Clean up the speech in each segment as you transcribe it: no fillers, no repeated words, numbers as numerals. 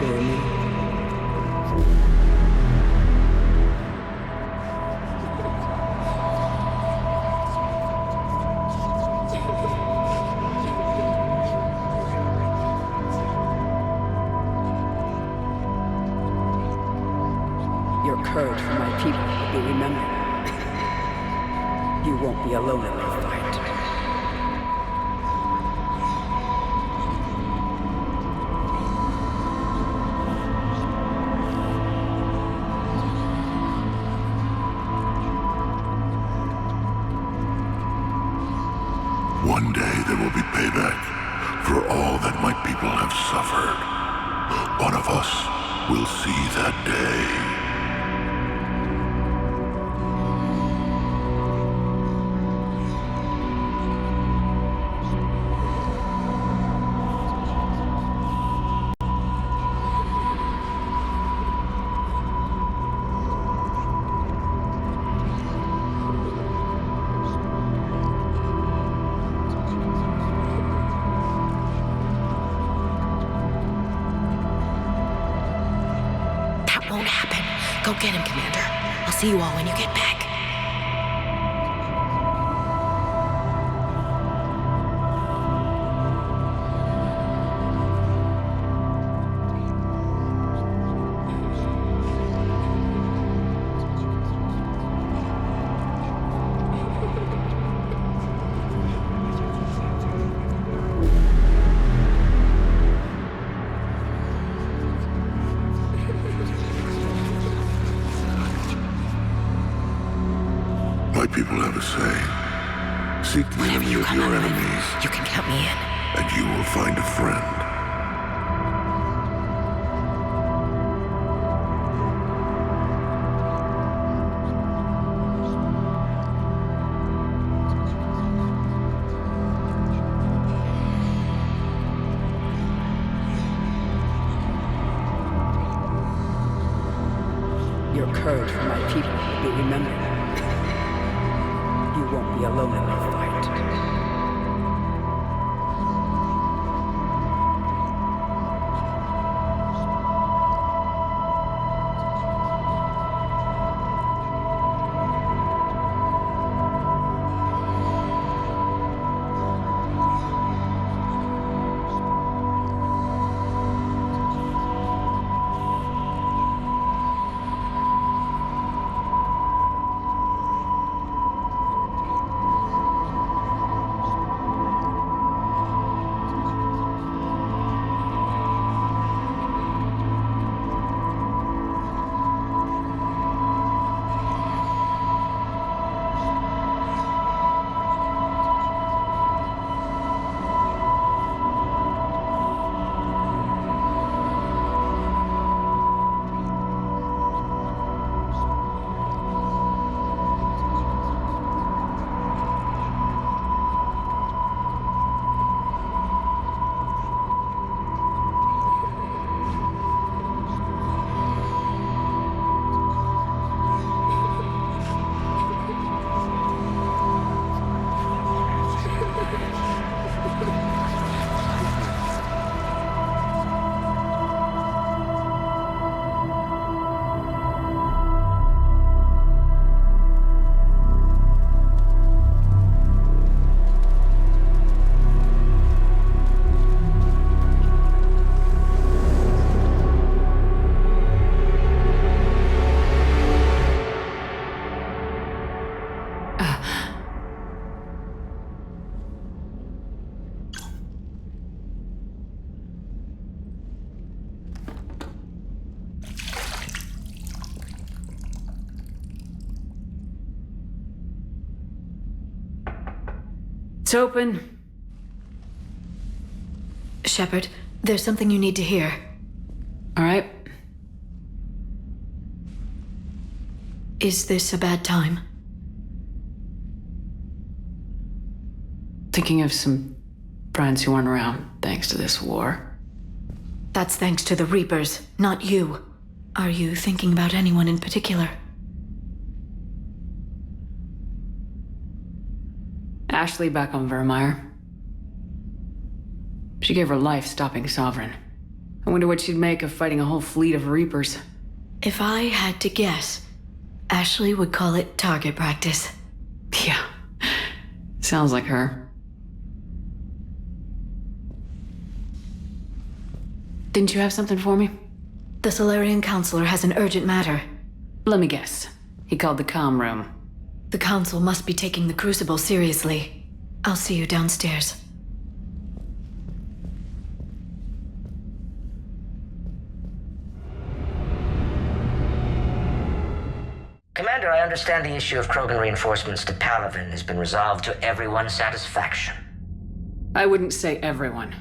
reassure me? Your courage for my people will be remembered. You won't be alone in the fight. One day there will be payback for all that my people have suffered. One of us will see that day. Won't happen. Go get him, Commander. I'll see you all when you get back. People have a say. Seek the enemy of your enemies. You can count me in. And you will find a friend. Your courage for my people will be remembered. You won't be alone in the fight. It's open. Shepard, there's something you need to hear. All right. Is this a bad time? Thinking of some friends who aren't around thanks to this war. That's thanks to the Reapers, not you. Are you thinking about anyone in particular? Ashley back on Vermeer. She gave her life stopping Sovereign. I wonder what she'd make of fighting a whole fleet of Reapers. If I had to guess, Ashley would call it target practice. Yeah, sounds like her. Didn't you have something for me? The Solarian Councilor has an urgent matter. Let me guess. He called the comm room. The Council must be taking the Crucible seriously. I'll see you downstairs. Commander, I understand the issue of Krogan reinforcements to Palaven has been resolved to everyone's satisfaction. I wouldn't say everyone,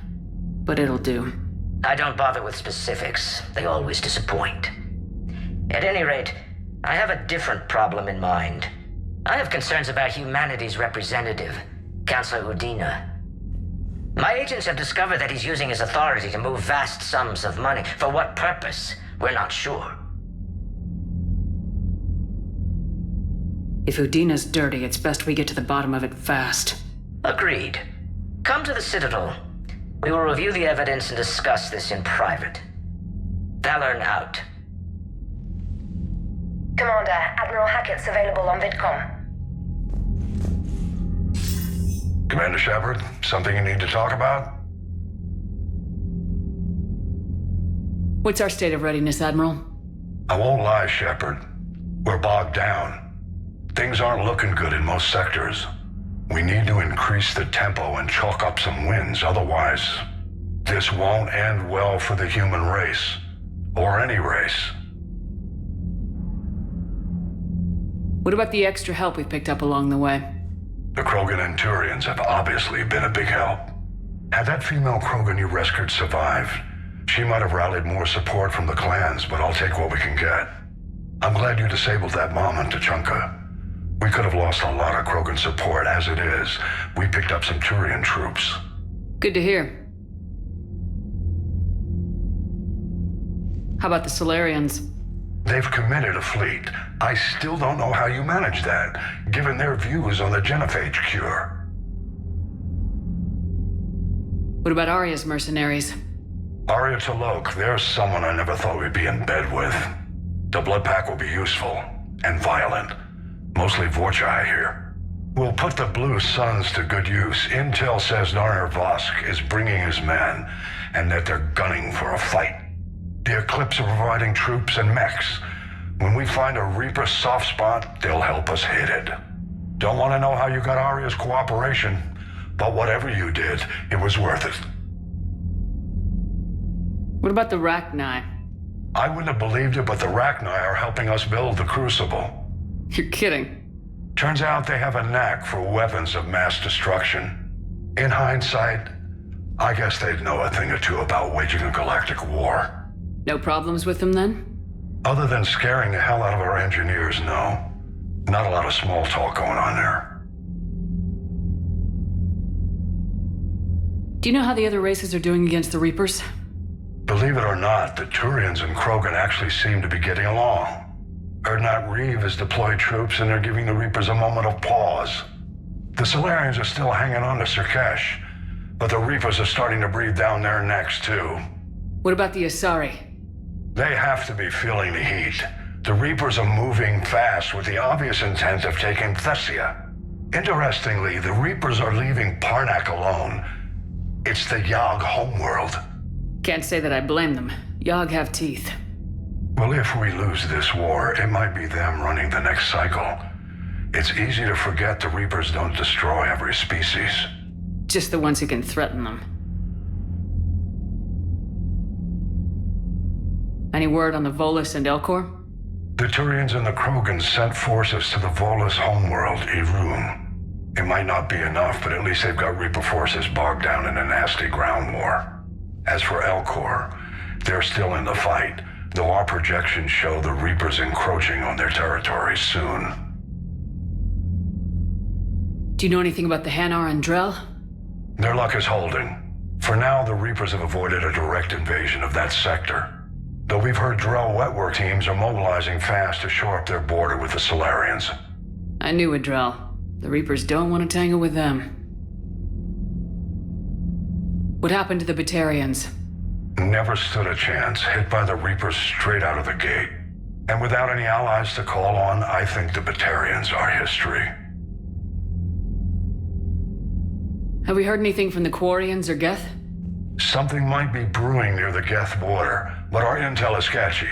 but it'll do. I don't bother with specifics. They always disappoint. At any rate, I have a different problem in mind. I have concerns about humanity's representative, Councilor Udina. My agents have discovered that he's using his authority to move vast sums of money. For what purpose? We're not sure. If Udina's dirty, it's best we get to the bottom of it fast. Agreed. Come to the Citadel. We will review the evidence and discuss this in private. Valern out. Commander, Admiral Hackett's available on VidCom. Commander Shepard, something you need to talk about? What's our state of readiness, Admiral? I won't lie, Shepard. We're bogged down. Things aren't looking good in most sectors. We need to increase the tempo and chalk up some wins, otherwise, this won't end well for the human race. Or any race. What about the extra help we picked up along the way? The Krogan and Turians have obviously been a big help. Had that female Krogan you rescued survived, she might have rallied more support from the clans, but I'll take what we can get. I'm glad you disabled that mom in Tuchanka. We could have lost a lot of Krogan support. As it is, we picked up some Turian troops. Good to hear. How about the Solarians? They've committed a fleet. I still don't know how you manage that, given their views on the genophage cure. What about Arya's mercenaries? Arya Talok, there's someone I never thought we'd be in bed with. The blood pack will be useful, and violent. Mostly Vorcha, I hear. We'll put the Blue Suns to good use. Intel says Narner Vosk is bringing his men, and that they're gunning for a fight. The Eclipse are providing troops and mechs. When we find a Reaper soft spot, they'll help us hit it. Don't want to know how you got Arya's cooperation, but whatever you did, it was worth it. What about the Rachni? I wouldn't have believed it, but the Rachni are helping us build the Crucible. You're kidding. Turns out they have a knack for weapons of mass destruction. In hindsight, I guess they'd know a thing or two about waging a galactic war. No problems with them then? Other than scaring the hell out of our engineers, no. Not a lot of small talk going on there. Do you know how the other races are doing against the Reapers? Believe it or not, the Turians and Krogan actually seem to be getting along. Wreav has deployed troops and they're giving the Reapers a moment of pause. The Solarians are still hanging on to Surkesh, but the Reapers are starting to breathe down their necks too. What about the Asari? They have to be feeling the heat. The Reapers are moving fast with the obvious intent of taking Thessia. Interestingly, the Reapers are leaving Parnak alone. It's the Yogg homeworld. Can't say that I blame them. Yogg have teeth. Well, if we lose this war, it might be them running the next cycle. It's easy to forget the Reapers don't destroy every species. Just the ones who can threaten them. Any word on the Volus and Elcor? The Turians and the Krogan sent forces to the Volus homeworld, Irun. It might not be enough, but at least they've got Reaper forces bogged down in a nasty ground war. As for Elcor, they're still in the fight, though our projections show the Reapers encroaching on their territory soon. Do you know anything about the Hanar and Drell? Their luck is holding. For now, the Reapers have avoided a direct invasion of that sector. Though we've heard Drell wetwork teams are mobilizing fast to shore up their border with the Solarians. I knew it, Drell. The Reapers don't want to tangle with them. What happened to the Batarians? Never stood a chance, hit by the Reapers straight out of the gate. And without any allies to call on, I think the Batarians are history. Have we heard anything from the Quarians or Geth? Something might be brewing near the Geth border, but our intel is sketchy.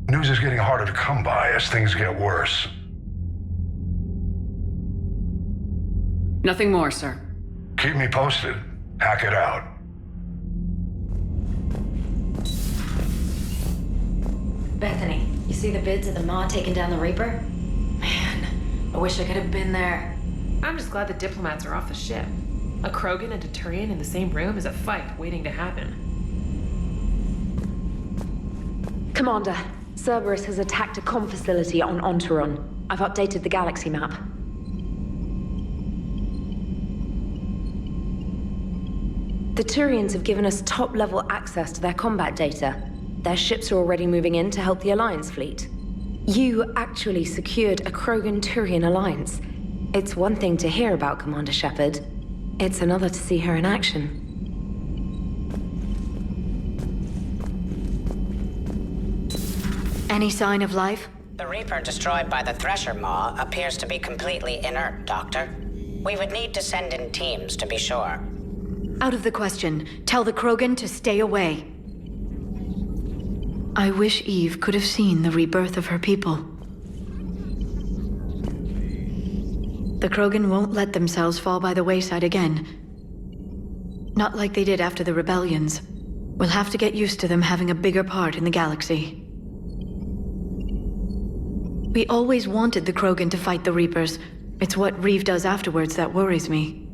News is getting harder to come by as things get worse. Nothing more, sir. Keep me posted. Hack it out. Bethany, you see the vids of the Maw taking down the Reaper? Man, I wish I could have been there. I'm just glad the diplomats are off the ship. A Krogan and a Turian in the same room is a fight waiting to happen. Commander, Cerberus has attacked a comm facility on Ontaron. I've updated the galaxy map. The Turians have given us top-level access to their combat data. Their ships are already moving in to help the Alliance fleet. You actually secured a Krogan-Turian alliance. It's one thing to hear about Commander Shepard. It's another to see her in action. Any sign of life? The Reaper destroyed by the Thresher Maw appears to be completely inert, Doctor. We would need to send in teams to be sure. Out of the question. Tell the Krogan to stay away. I wish Eve could have seen the rebirth of her people. The Krogan won't let themselves fall by the wayside again. Not like they did after the rebellions. We'll have to get used to them having a bigger part in the galaxy. We always wanted the Krogan to fight the Reapers. It's what Wreav does afterwards that worries me.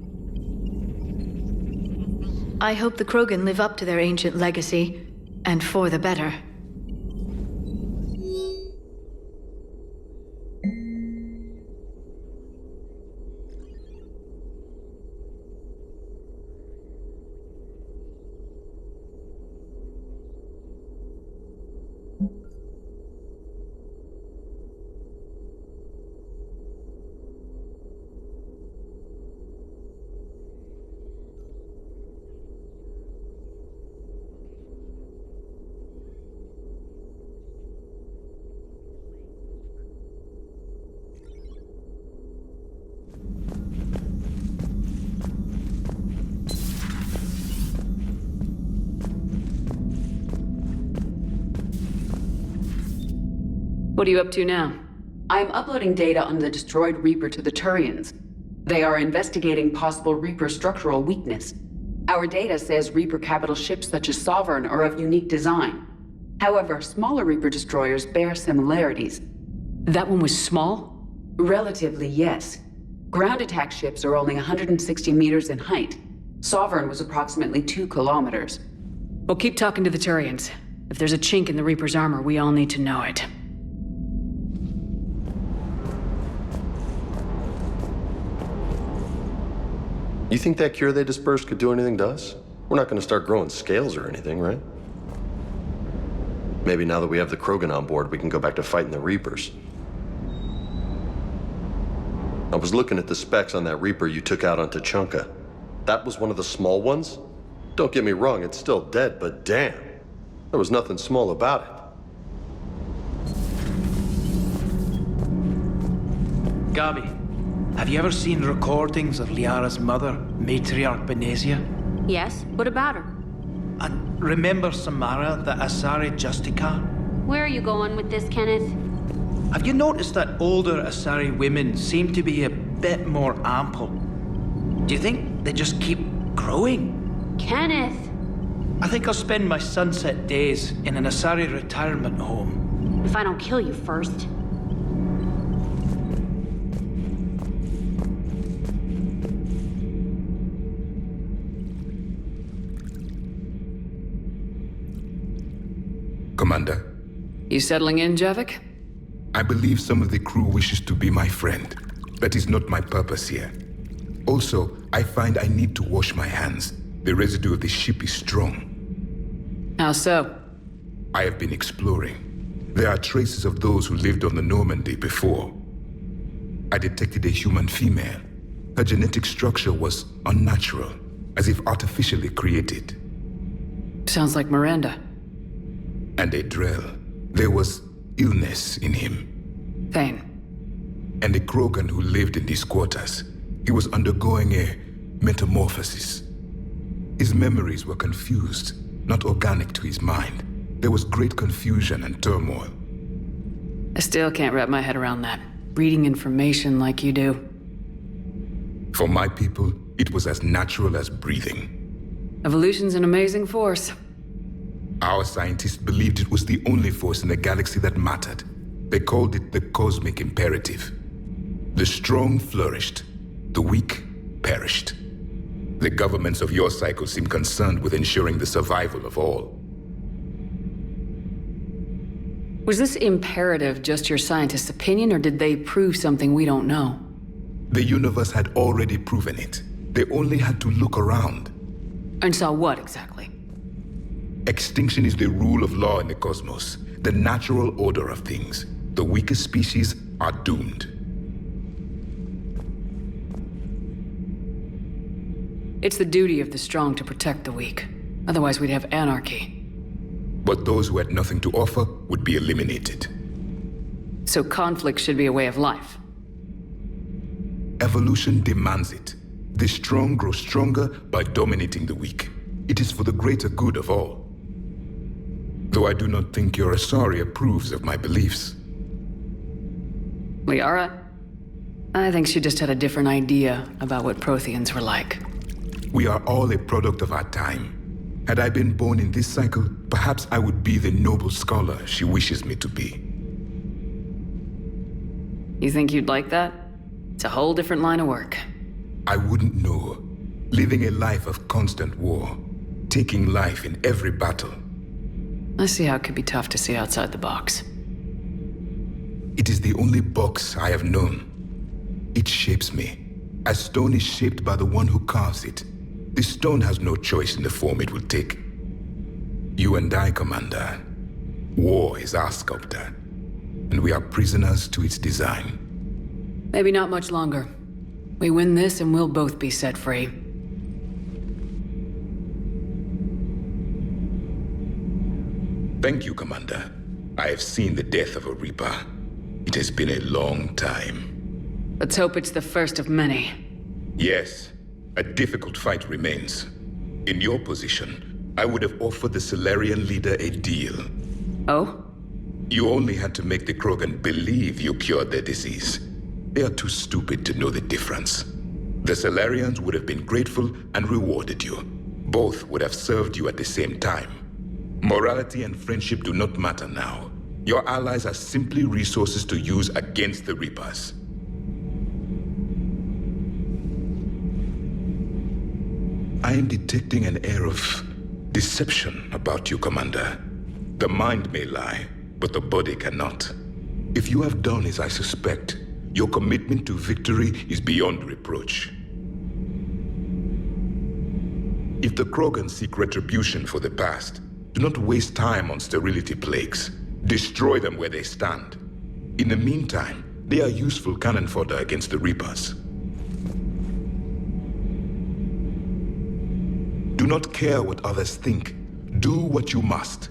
I hope the Krogan live up to their ancient legacy, and for the better. What are you up to now? I am uploading data on the destroyed Reaper to the Turians. They are investigating possible Reaper structural weakness. Our data says Reaper capital ships such as Sovereign are of unique design. However, smaller Reaper destroyers bear similarities. That one was small? Relatively, yes. Ground attack ships are only 160 meters in height. Sovereign was approximately 2 kilometers. Well, keep talking to the Turians. If there's a chink in the Reaper's armor, we all need to know it. You think that cure they dispersed could do anything to us? We're not going to start growing scales or anything, right? Maybe now that we have the Krogan on board, we can go back to fighting the Reapers. I was looking at the specs on that Reaper you took out on Tuchanka. That was one of the small ones? Don't get me wrong, it's still dead, but damn. There was nothing small about it. Gabi, have you ever seen recordings of Liara's mother, Matriarch Benezia? Yes, what about her? And remember Samara, the Asari Justicar? Where are you going with this, Kenneth? Have you noticed that older Asari women seem to be a bit more ample? Do you think they just keep growing? Kenneth! I think I'll spend my sunset days in an Asari retirement home. If I don't kill you first. Commander. You settling in, Javik? I believe some of the crew wishes to be my friend. That is not my purpose here. Also, I find I need to wash my hands. The residue of the ship is strong. How so? I have been exploring. There are traces of those who lived on the Normandy before. I detected a human female. Her genetic structure was unnatural, as if artificially created. Sounds like Miranda. And Adrel. There was illness in him. Thane. And a Krogan who lived in these quarters. He was undergoing a metamorphosis. His memories were confused, not organic to his mind. There was great confusion and turmoil. I still can't wrap my head around that. Reading information like you do. For my people, it was as natural as breathing. Evolution's an amazing force. Our scientists believed it was the only force in the galaxy that mattered. They called it the cosmic imperative. The strong flourished, the weak perished. The governments of your cycle seem concerned with ensuring the survival of all. Was this imperative just your scientists' opinion, or did they prove something we don't know? The universe had already proven it. They only had to look around. And saw what exactly? Extinction is the rule of law in the cosmos, the natural order of things. The weakest species are doomed. It's the duty of the strong to protect the weak. Otherwise we'd have anarchy. But those who had nothing to offer would be eliminated. So conflict should be a way of life. Evolution demands it. The strong grow stronger by dominating the weak. It is for the greater good of all. Though I do not think your Asari approves of my beliefs. Liara? I think she just had a different idea about what Protheans were like. We are all a product of our time. Had I been born in this cycle, perhaps I would be the noble scholar she wishes me to be. You think you'd like that? It's a whole different line of work. I wouldn't know. Living a life of constant war. Taking life in every battle. I see how it could be tough to see outside the box. It is the only box I have known. It shapes me, as stone is shaped by the one who carves it. The stone has no choice in the form it will take. You and I, Commander. War is our sculptor, and we are prisoners to its design. Maybe not much longer. We win this and we'll both be set free. Thank you, Commander. I have seen the death of a Reaper. It has been a long time. Let's hope it's the first of many. Yes, a difficult fight remains. In your position, I would have offered the Salarian leader a deal. Oh? You only had to make the Krogan believe you cured their disease. They are too stupid to know the difference. The Salarians would have been grateful and rewarded you. Both would have served you at the same time. Morality and friendship do not matter now. Your allies are simply resources to use against the Reapers. I am detecting an air of deception about you, Commander. The mind may lie, but the body cannot. If you have done as I suspect, your commitment to victory is beyond reproach. If the Krogan seek retribution for the past, do not waste time on sterility plagues. Destroy them where they stand. In the meantime, they are useful cannon fodder against the Reapers. Do not care what others think. Do what you must.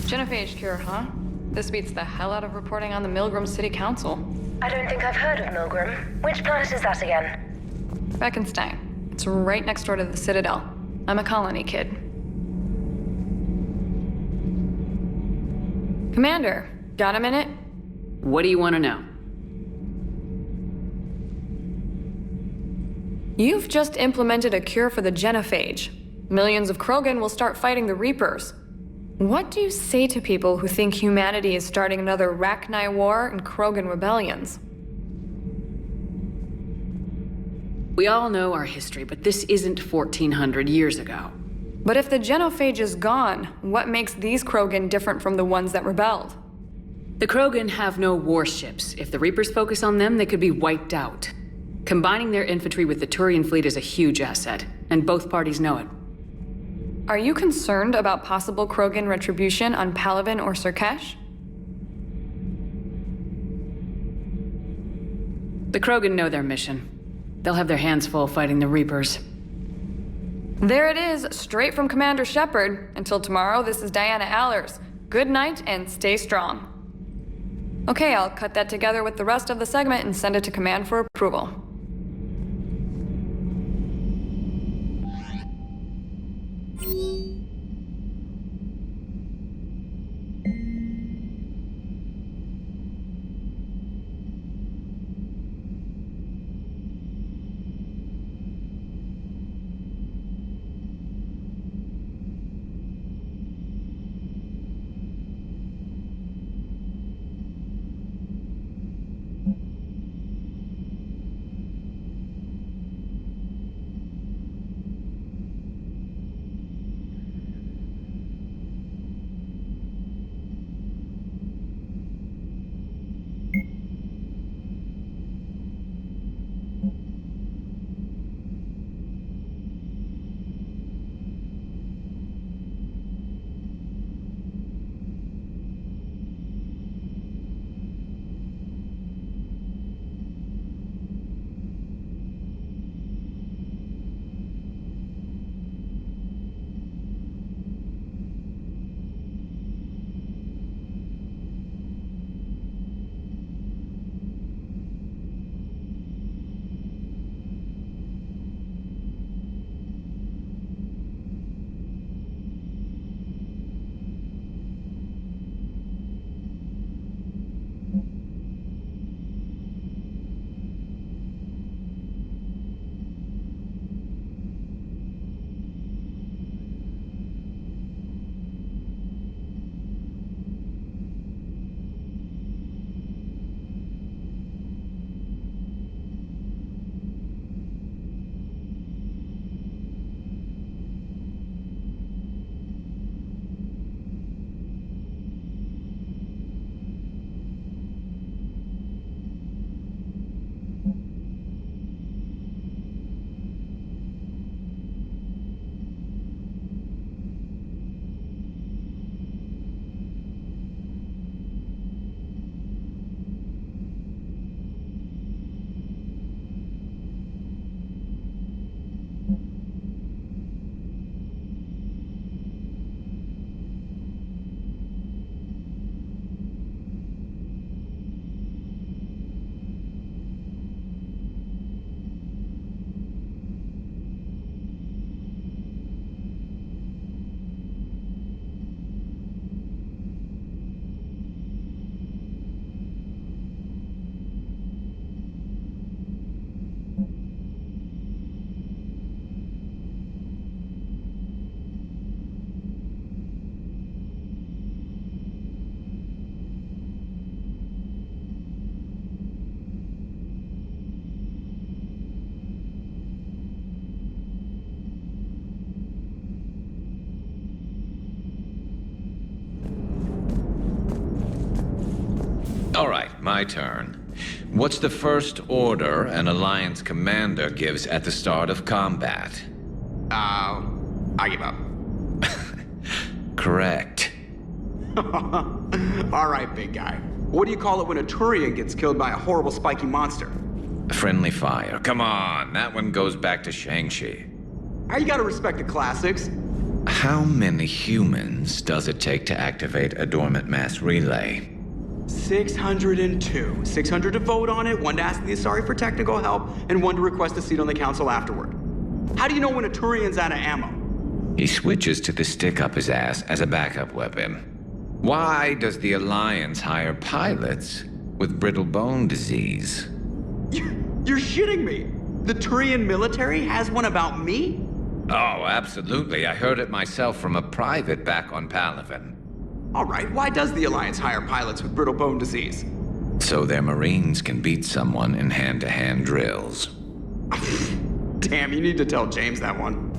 Genophage cure, huh? This beats the hell out of reporting on the Milgram City Council. I don't think I've heard of Milgram. Which planet is that again? Beckenstein. It's right next door to the Citadel. I'm a colony kid. Commander, got a minute? What do you want to know? You've just implemented a cure for the genophage. Millions of Krogan will start fighting the Reapers. What do you say to people who think humanity is starting another Rachni War and Krogan rebellions? We all know our history, but this isn't 1400 years ago. But if the genophage is gone, what makes these Krogan different from the ones that rebelled? The Krogan have no warships. If the Reapers focus on them, they could be wiped out. Combining their infantry with the Turian fleet is a huge asset, and both parties know it. Are you concerned about possible Krogan retribution on Palaven or Surkesh? The Krogan know their mission. They'll have their hands full fighting the Reapers. There it is, straight from Commander Shepard. Until tomorrow, this is Diana Allers. Good night and stay strong. Okay, I'll cut that together with the rest of the segment and send it to Command for approval. All right, my turn. What's the first order an Alliance commander gives at the start of combat? I give up. Correct. All right, big guy. What do you call it when a Turian gets killed by a horrible spiky monster? Friendly fire. Come on, that one goes back to Shang-Chi. You gotta respect the classics. How many humans does it take to activate a dormant mass relay? 602. 600 to vote on it, 1 to ask the Asari for technical help, and 1 to request a seat on the council afterward. How do you know when a Turian's out of ammo? He switches to the stick up his ass as a backup weapon. Why does the Alliance hire pilots with brittle bone disease? You're shitting me! The Turian military has one about me? Oh, absolutely. I heard it myself from a private back on Palaven. All right, why does the Alliance hire pilots with brittle bone disease? So their Marines can beat someone in hand-to-hand drills. Damn, you need to tell James that one.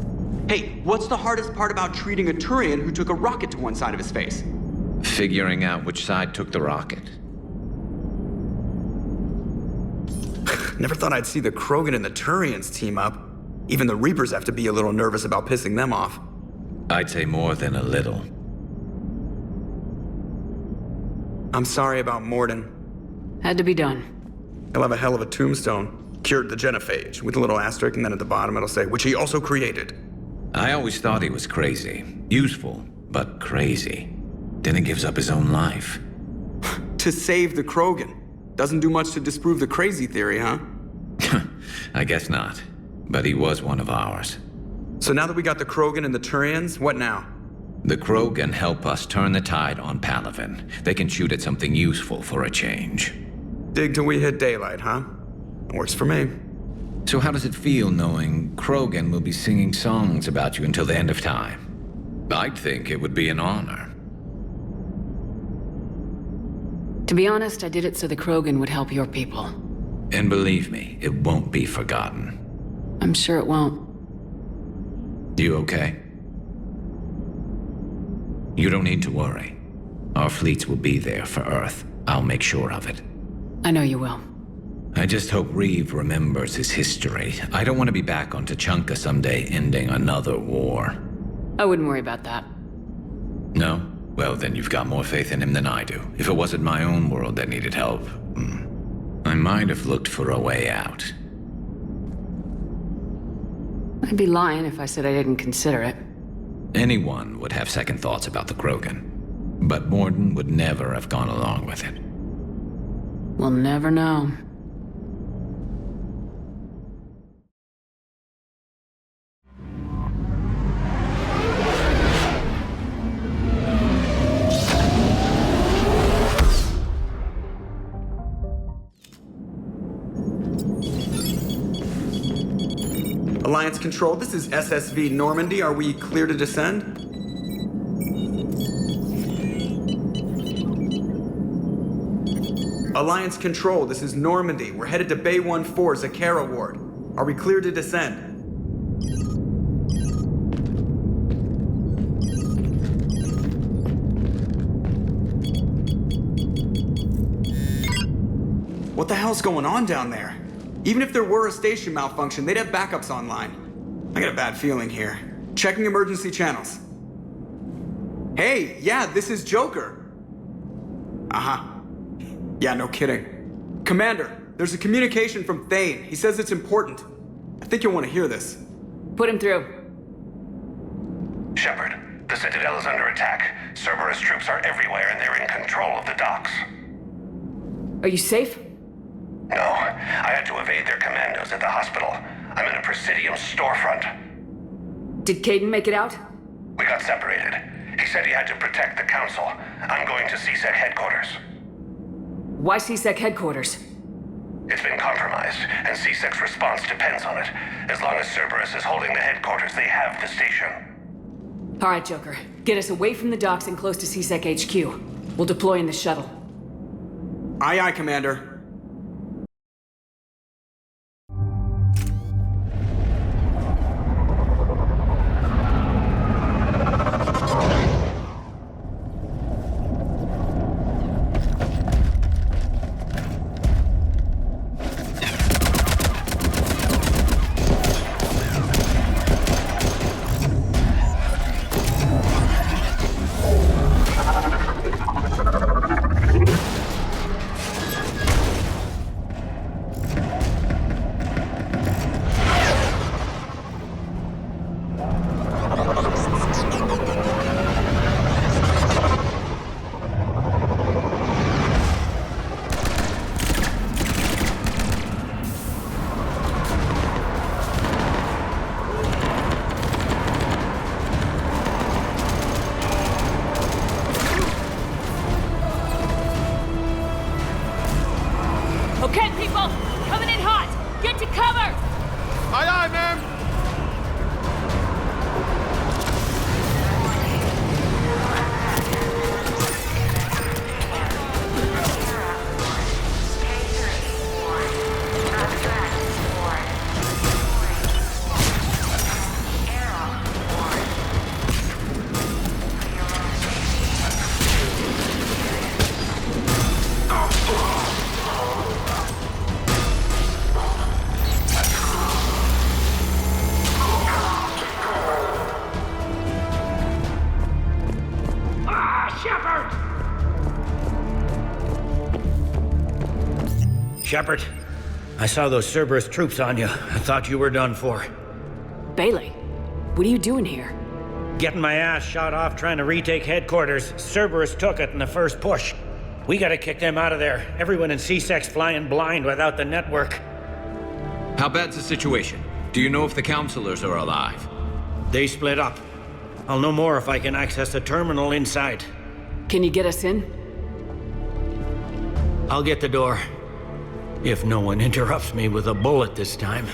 Hey, what's the hardest part about treating a Turian who took a rocket to one side of his face? Figuring out which side took the rocket. Never thought I'd see the Krogan and the Turians team up. Even the Reapers have to be a little nervous about pissing them off. I'd say more than a little. I'm sorry about Mordin. Had to be done. He'll have a hell of a tombstone. cured the genophage, with a little asterisk, and then at the bottom it'll say, which he also created. I always thought he was crazy. Useful, but crazy. Then he gives up his own life. To save the Krogan. Doesn't do much to disprove the crazy theory, huh? I guess not. But he was one of ours. So now that we got the Krogan and the Turians, what now? The Krogan help us turn the tide on Palaven. They can shoot at something useful for a change. Dig till we hit daylight, huh? Works for me. So how does it feel knowing Krogan will be singing songs about you until the end of time? I'd think it would be an honor. To be honest, I did it so the Krogan would help your people. And believe me, it won't be forgotten. I'm sure it won't. You okay? You don't need to worry. Our fleets will be there for Earth. I'll make sure of it. I know you will. I just hope Wreav remembers his history. I don't want to be back on Tuchanka someday ending another war. I wouldn't worry about that. No? Well, then you've got more faith in him than I do. If it wasn't my own world that needed help, I might have looked for a way out. I'd be lying if I said I didn't consider it. Anyone would have second thoughts about the Krogan. But Mordin would never have gone along with it. We'll never know. Alliance Control, this is SSV Normandy. Are we clear to descend? Alliance Control, this is Normandy. We're headed to Bay 1-4, Zakara Ward. Are we clear to descend? What the hell's going on down there? Even if there were a station malfunction, they'd have backups online. I got a bad feeling here. Checking emergency channels. Hey, yeah, this is Joker. Uh-huh. Yeah, no kidding. Commander, there's a communication from Thane. He says it's important. I think you'll want to hear this. Put him through. Shepard, the Citadel is under attack. Cerberus troops are everywhere and they're in control of the docks. Are you safe? No, I had to evade their commandos at the hospital. I'm in a Presidium storefront. Did Caden make it out? We got separated. He said he had to protect the Council. I'm going to CSEC headquarters. Why CSEC headquarters? It's been compromised, and CSEC's response depends on it. As long as Cerberus is holding the headquarters, they have the station. All right, Joker. Get us away from the docks and close to CSEC HQ. We'll deploy in the shuttle. Aye, aye, Commander. Okay, people! Coming in hot! Get to cover! Aye, aye, ma'am! Shepard, I saw those Cerberus troops on you. I thought you were done for. Bailey, what are you doing here? Getting my ass shot off trying to retake headquarters. Cerberus took it in the first push. We gotta kick them out of there. Everyone in C-Sec's flying blind without the network. How bad's the situation? Do you know if the Councilors are alive? They split up. I'll know more if I can access the terminal inside. Can you get us in? I'll get the door. If no one interrupts me with a bullet this time.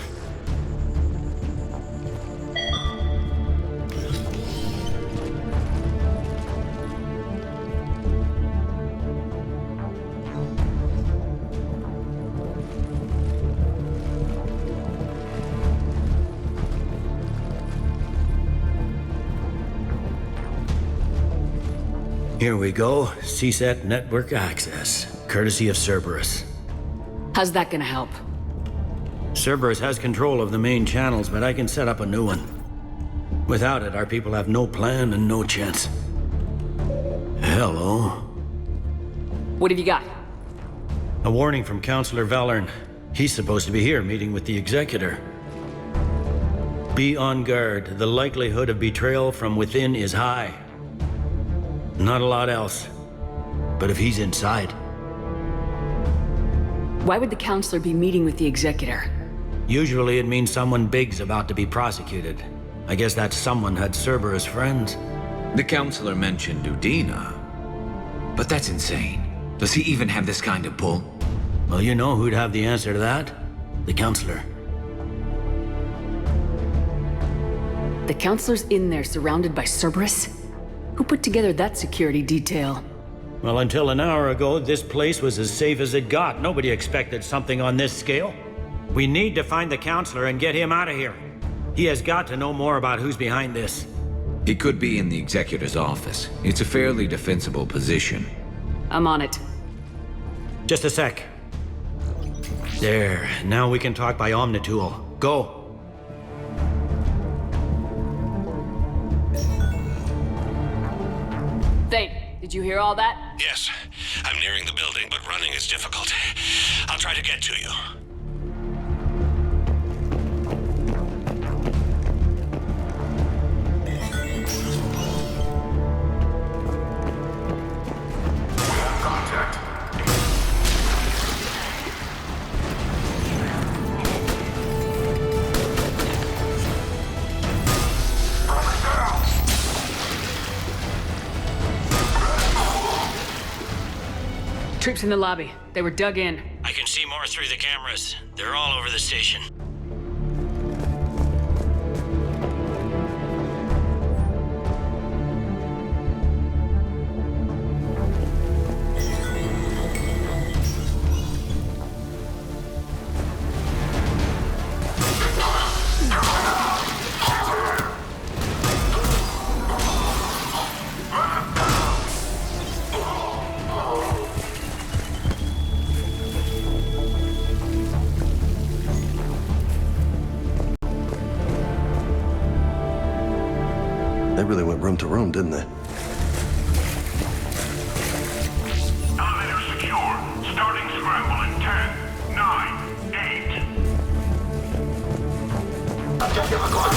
Here we go. CSET network access, courtesy of Cerberus. How's that gonna help? Cerberus has control of the main channels, but I can set up a new one. Without it, our people have no plan and no chance. Hello. What have you got? A warning from Councilor Valern. He's supposed to be here meeting with the Executor. Be on guard. The likelihood of betrayal from within is high. Not a lot else. But if he's inside... Why would the Councilor be meeting with the Executor? Usually it means someone big's about to be prosecuted. I guess that someone had Cerberus friends. The Councilor mentioned Udina. But that's insane. Does he even have this kind of pull? Well, you know who'd have the answer to that? The Councilor. The Councilor's in there surrounded by Cerberus? Who put together that security detail? Well, until an hour ago, this place was as safe as it got. Nobody expected something on this scale. We need to find the Councilor and get him out of here. He has got to know more about who's behind this. He could be in the Executor's office. It's a fairly defensible position. I'm on it. Just a sec. There. Now we can talk by Omnitool. Go. Thane, did you hear all that? Yes. I'm nearing the building, but running is difficult. I'll try to get to you. Troops in the lobby. They were dug in. I can see more through the cameras. They're all over the station. They really went room to room, didn't they? Elevator secure. Starting scramble in 10, 9, 8. Objective acquired.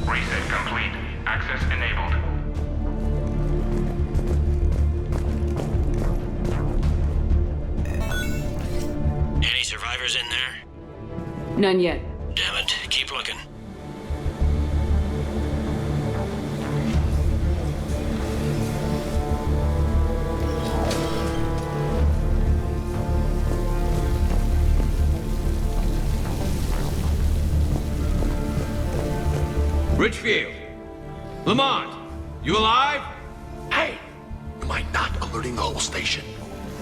Reset complete. Access enabled. Any survivors in there? None yet. Damn it. Keep looking. Richfield! Lamont! You alive? Hey! You might not alerting the whole station.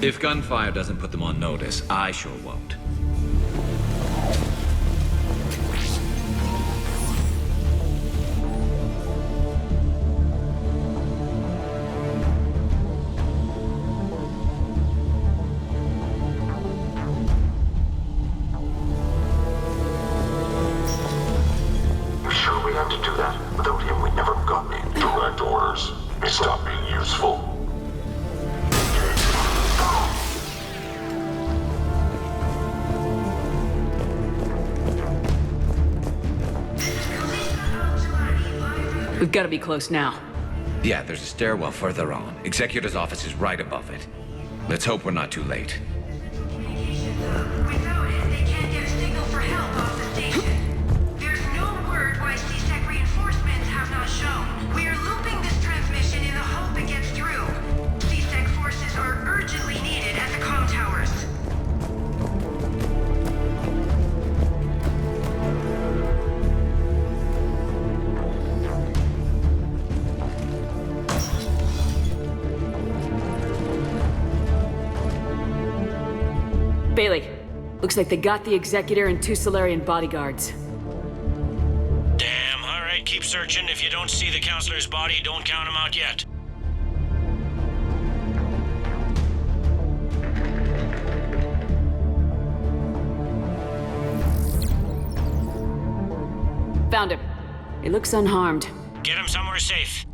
If gunfire doesn't put them on notice, I sure won't. You sure we have to do that? Without him, we'd never have gotten in. Direct orders. Stop me. We've got to be close now. Yeah, there's a stairwell further on. Executor's office is right above it. Let's hope we're not too late. Without it, they can't get a signal for help off the station. There's no word why C-Sec reinforcements have not shown. We are looping this transmission in the hope it gets through. C-Sec forces are urgently needed at the comm towers. Bailey, looks like they got the Executor and 2 Solarian bodyguards. Damn, alright, keep searching. If you don't see the Councilor's body, don't count him out yet. Found him. He looks unharmed. Get him somewhere safe.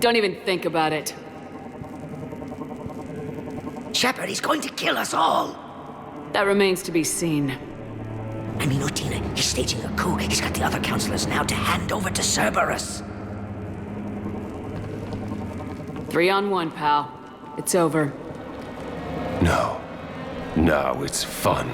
Don't even think about it. Shepard, he's going to kill us all. That remains to be seen. I mean, Udina, he's staging a coup. He's got the other councilors now to hand over to Cerberus. 3-on-1, pal. It's over. No. No, it's fun.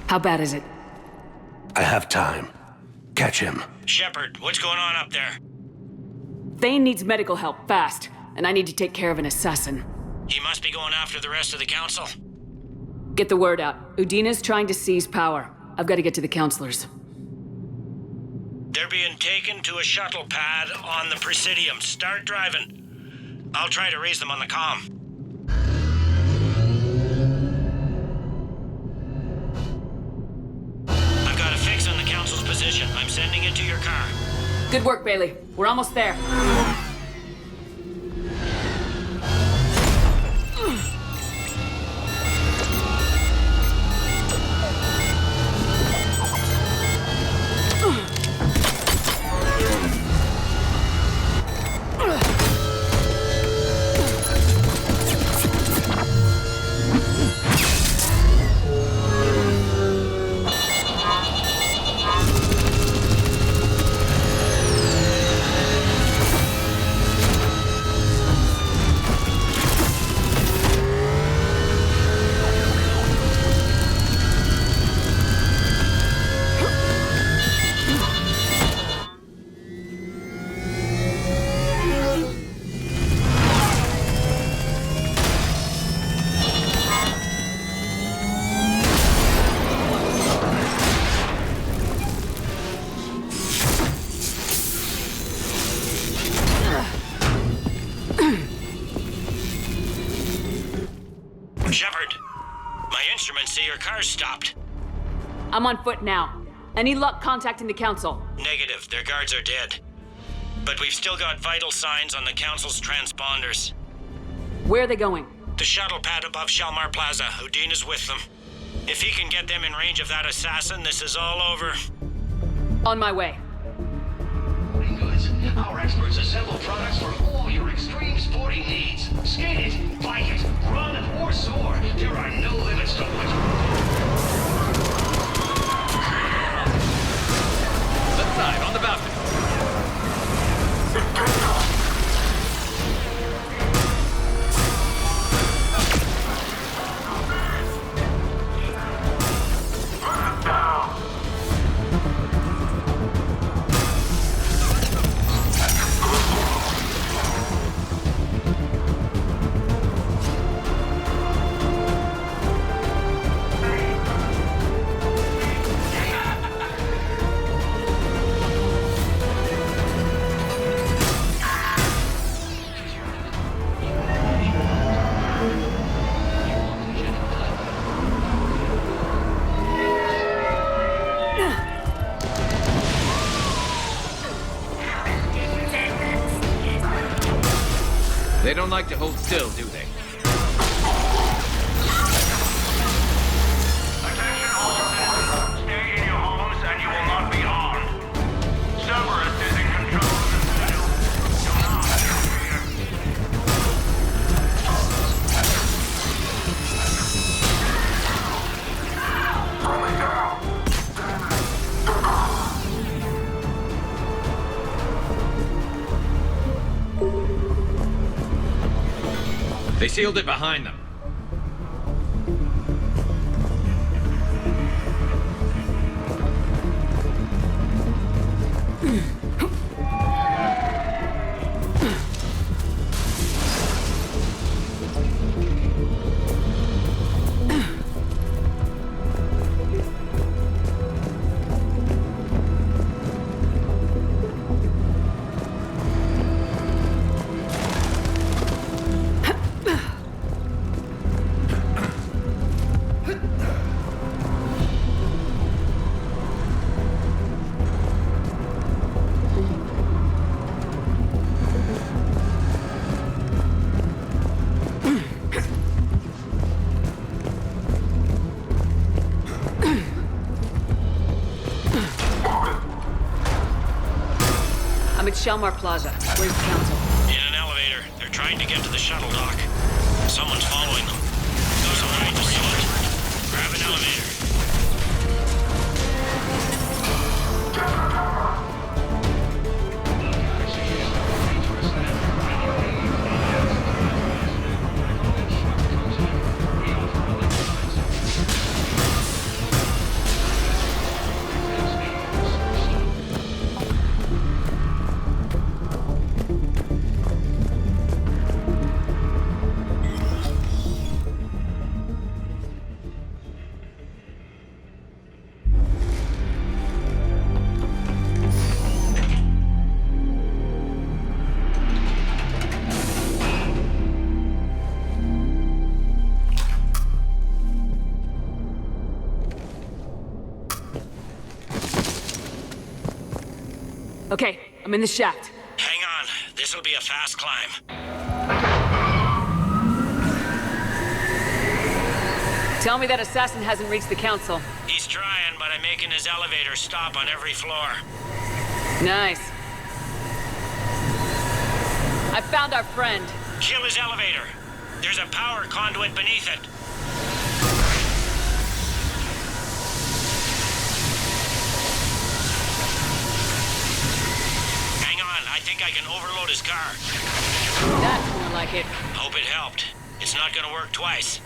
How bad is it? I have time. Catch him. Shepard, what's going on up there? Thane needs medical help, fast. And I need to take care of an assassin. He must be going after the rest of the council. Get the word out. Udina's trying to seize power. I've got to get to the councilors. They're being taken to a shuttle pad on the Presidium. Start driving. I'll try to raise them on the comm. I've got a fix on the council's position. I'm sending it to your car. Good work, Bailey. We're almost there. Shepard, my instruments say your car's stopped. I'm on foot now. Any luck contacting the council? Negative. Their guards are dead. But we've still got vital signs on the council's transponders. Where are they going? The shuttle pad above Shalmar Plaza. Udina's with them. If he can get them in range of that assassin, this is all over. On my way. Goods. Our experts assemble products for all your extreme sporting needs. Skate it, bike it, run or soar. There are no limits to what Left side, on the balcony. They don't like to hold still, do they? Attention all citizens. Stay in your homes and you will not be harmed. Cerberus is in control of the Citadel. Do not They sealed it behind them. I'm at Shelmar Plaza. Where's the council? In an elevator. They're trying to get to the shuttle dock. Someone's following them. Those are right to see it. Grab an elevator. Okay, I'm in the shaft. Hang on. This'll be a fast climb. Tell me that assassin hasn't reached the council. He's trying, but I'm making his elevator stop on every floor. Nice. I found our friend. Kill his elevator. There's a power conduit beneath it. Hang on, I think I can overload his car. That's more like it. Hope it helped. It's not gonna work twice.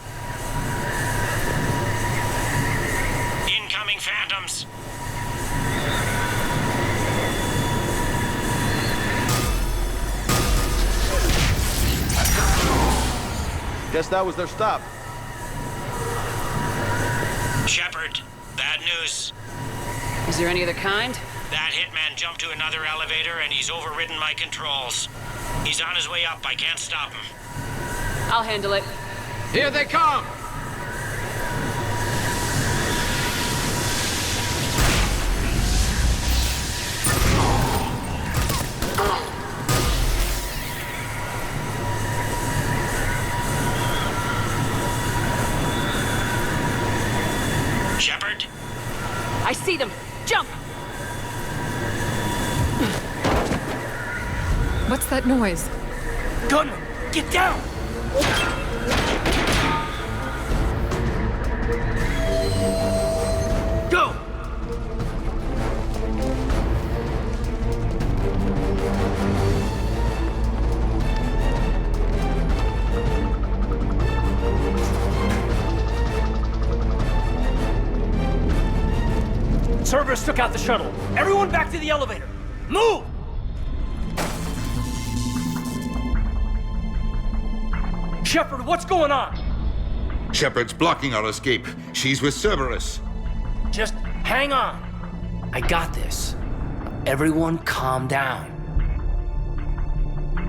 Incoming phantoms. Guess that was their stop. Shepard, bad news. Is there any other kind? That hitman jumped to another elevator and he's overridden my controls. He's on his way up. I can't stop him. I'll handle it. Here they come! see them! Jump! What's that noise? Gunman, get down! Go! Cerberus took out the shuttle. Everyone back to the elevator. Move! Shepard, what's going on? Shepard's blocking our escape. She's with Cerberus. Just hang on. I got this. Everyone calm down.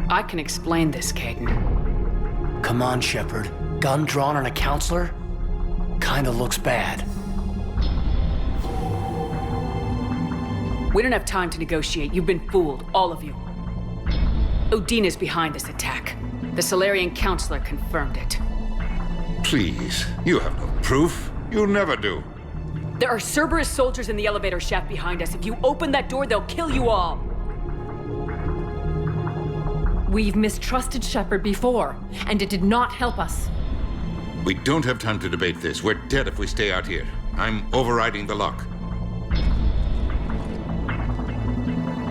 I can explain this, Caden. Come on, Shepard. Gun drawn on a counselor? Kinda looks bad. We don't have time to negotiate. You've been fooled, all of you. Udina's behind this attack. The Solarian Counselor confirmed it. Please, you have no proof. You'll never do. There are Cerberus soldiers in the elevator shaft behind us. If you open that door, they'll kill you all. We've mistrusted Shepard before, and it did not help us. We don't have time to debate this. We're dead if we stay out here. I'm overriding the lock.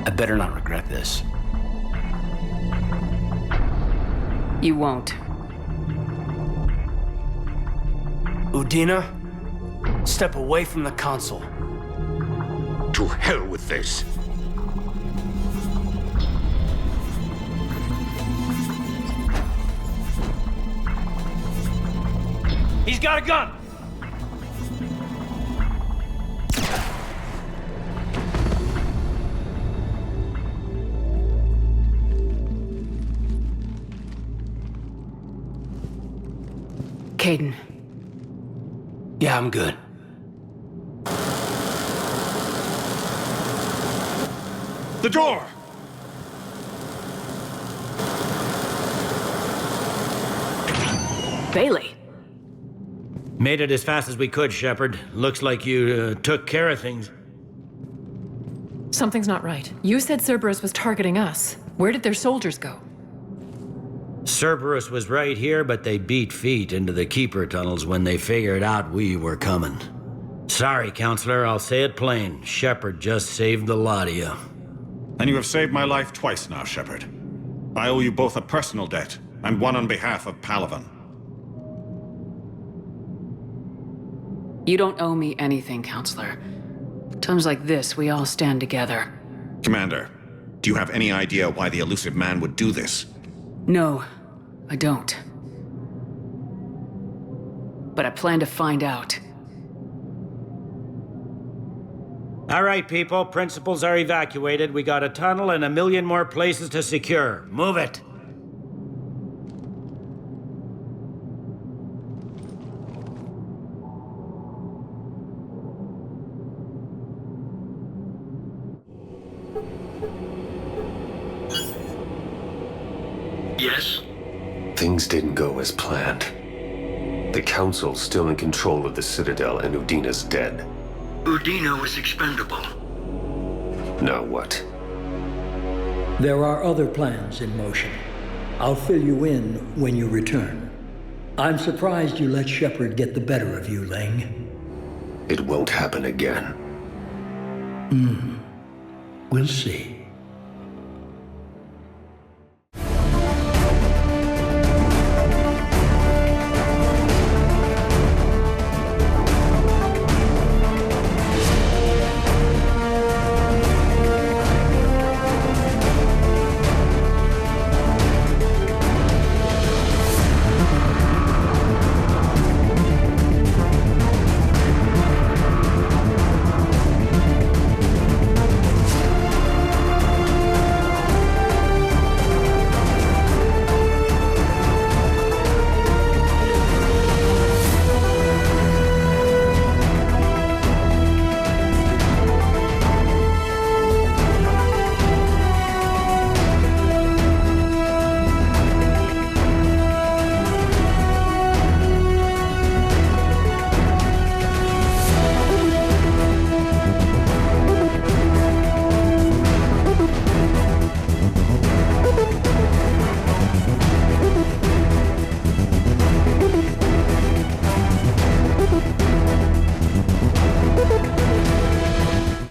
I better not regret this. You won't. Udina, step away from the console. To hell with this. He's got a gun! Caden. Yeah, I'm good. The door! Bailey. Made it as fast as we could, Shepard. Looks like you took care of things. Something's not right. You said Cerberus was targeting us. Where did their soldiers go? Cerberus was right here, but they beat feet into the Keeper tunnels when they figured out we were coming. Sorry, Counselor, I'll say it plain. Shepard just saved the lot of you. And you have saved my life twice now, Shepard. I owe you both a personal debt, and one on behalf of Palaven. You don't owe me anything, Counselor. Times like this, we all stand together. Commander, do you have any idea why the elusive man would do this? No, I don't. But I plan to find out. All right, people. Principals are evacuated. We got a tunnel and 1 million more places to secure. Move it. Yes? Things didn't go as planned. The Council's still in control of the Citadel and Udina's dead. Udina was expendable. Now what? There are other plans in motion. I'll fill you in when you return. I'm surprised you let Shepard get the better of you, Ling. It won't happen again. We'll see.